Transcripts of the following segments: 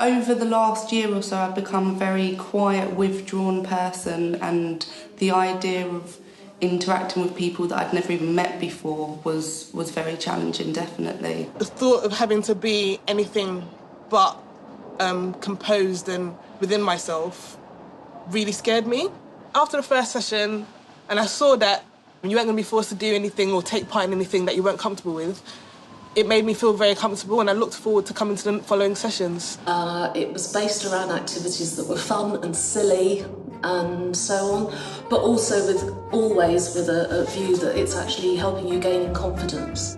Over the last year or so, I've become a very quiet, withdrawn person, and the idea of interacting with people that I'd never even met before was very challenging, definitely. The thought of having to be anything but composed and within myself really scared me. After the first session, and I saw that you weren't going to be forced to do anything or take part in anything that you weren't comfortable with, it made me feel very comfortable, and I looked forward to coming to the following sessions. It was based around activities that were fun and silly and so on, but also always with a view that it's actually helping you gain in confidence.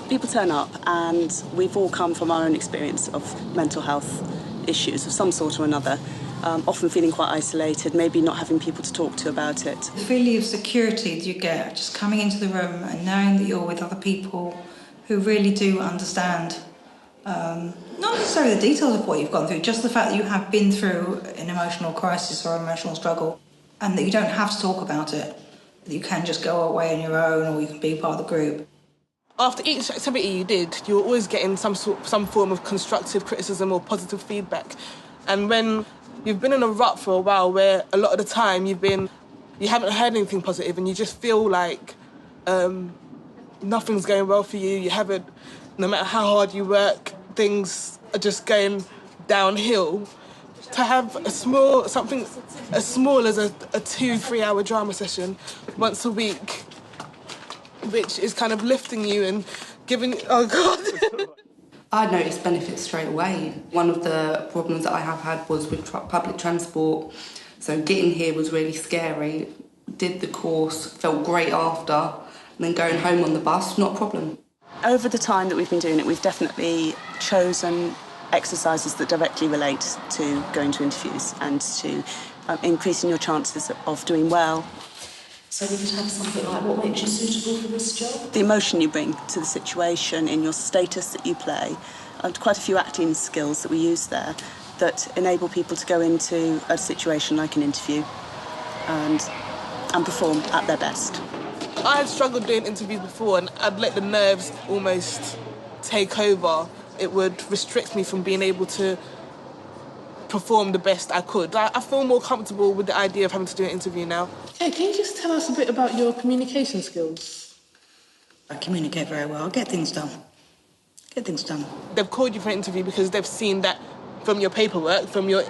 People turn up, and we've all come from our own experience of mental health issues of some sort or another, often feeling quite isolated, maybe not having people to talk to about it. The feeling of security that you get just coming into the room and knowing that you're with other people who really do understand, not necessarily the details of what you've gone through, just the fact that you have been through an emotional crisis or emotional struggle, and that you don't have to talk about it, that you can just go away on your own, or you can be part of the group. After each activity you did, you were always getting some form of constructive criticism or positive feedback. And when you've been in a rut for a while where a lot of the time you haven't heard anything positive and you just feel like nothing's going well for you, no matter how hard you work, things are just going downhill. To have as small as a 2-3 hour drama session once a week, which is kind of lifting you and giving... Oh, God. I noticed benefits straight away. One of the problems that I have had was with public transport. So getting here was really scary. Did the course, felt great after, and then going home on the bus, not a problem. Over the time that we've been doing it, we've definitely chosen exercises that directly relate to going to interviews and to increasing your chances of doing well. So we could have something like, what makes you suitable for this job? The emotion you bring to the situation in your status that you play, and quite a few acting skills that we use there that enable people to go into a situation like an interview and perform at their best. I had struggled doing interviews before, and I'd let the nerves almost take over. It would restrict me from being able to perform the best I could. I feel more comfortable with the idea of having to do an interview now. Hey, can you just tell us a bit about your communication skills? I communicate very well. I get things done. They've called you for an interview because they've seen that from your paperwork, from your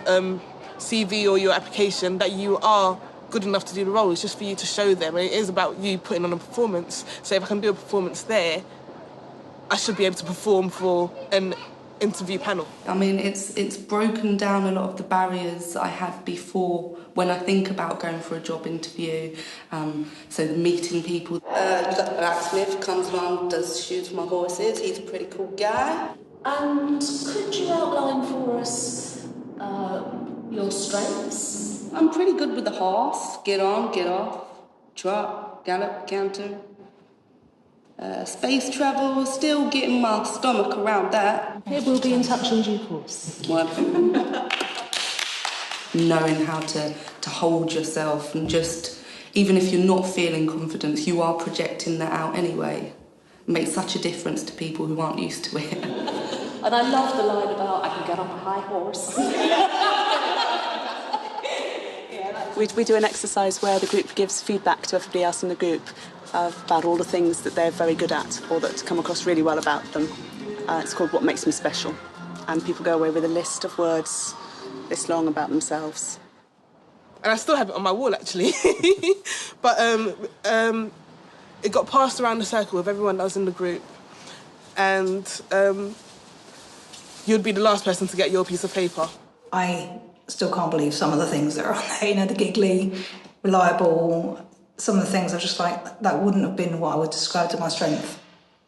CV or your application, that you are good enough to do the role. It's just for you to show them. And it is about you putting on a performance. So if I can do a performance there, I should be able to perform for an interview panel. I mean, it's broken down a lot of the barriers I had before when I think about going for a job interview. So the meeting people. You've got the blacksmith, comes along, does shoes for my horses. He's a pretty cool guy. And could you outline for us your strengths? I'm pretty good with the horse. Get on, get off, trot, gallop, canter. Space travel, still getting my stomach around that. It will be in touch in due course. Knowing how to hold yourself, and just, even if you're not feeling confidence, you are projecting that out anyway. It makes such a difference to people who aren't used to it. And I love the line about, I can get on a high horse. We do an exercise where the group gives feedback to everybody else in the group about all the things that they're very good at or that come across really well about them. It's called What Makes Me Special. And people go away with a list of words this long about themselves. And I still have it on my wall, actually. But it got passed around the circle of everyone that was in the group. And you'd be the last person to get your piece of paper. I still can't believe some of the things that are on there, you know, the giggly, reliable. Some of the things are just like, that wouldn't have been what I would describe to my strength.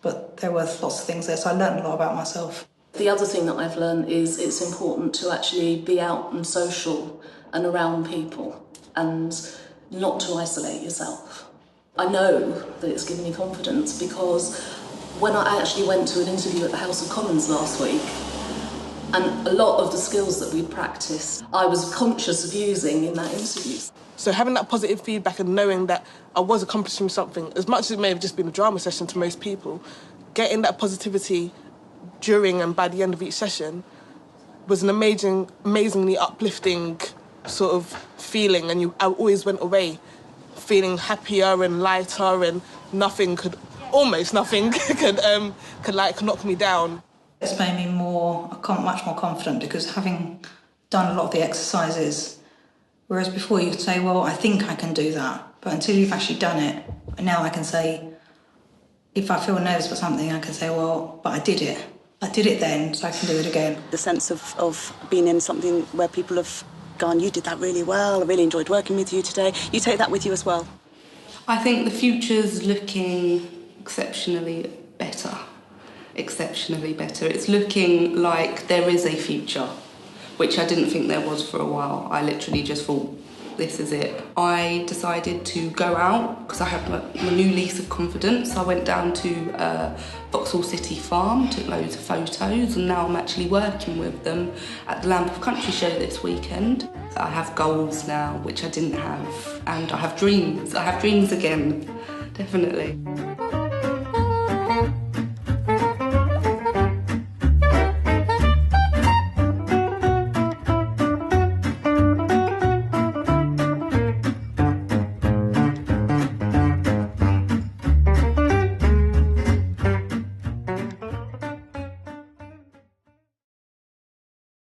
but there were lots of things there, so I learned a lot about myself. The other thing that I've learned is it's important to actually be out and social and around people and not to isolate yourself. I know that it's given me confidence because when I actually went to an interview at the House of Commons last week, and a lot of the skills that we practiced, I was conscious of using in that interview. So having that positive feedback and knowing that I was accomplishing something, as much as it may have just been a drama session to most people, getting that positivity during and by the end of each session was an amazingly uplifting sort of feeling, and I always went away feeling happier and lighter, and almost nothing could knock me down. It's made me much more confident because having done a lot of the exercises, whereas before you could say, well, I think I can do that, but until you've actually done it, now I can say, if I feel nervous about something, I can say, well, but I did it. I did it then, so I can do it again. The sense of being in something where people have gone, you did that really well, I really enjoyed working with you today. You take that with you as well? I think the future's looking exceptionally better. Exceptionally better. It's looking like there is a future, which I didn't think there was for a while. I literally just thought, this is it. I decided to go out because I had my new lease of confidence. I went down to Vauxhall City Farm, took loads of photos, and now I'm actually working with them at the Lamp of Country show this weekend. I have goals now, which I didn't have, and I have dreams. I have dreams again, definitely.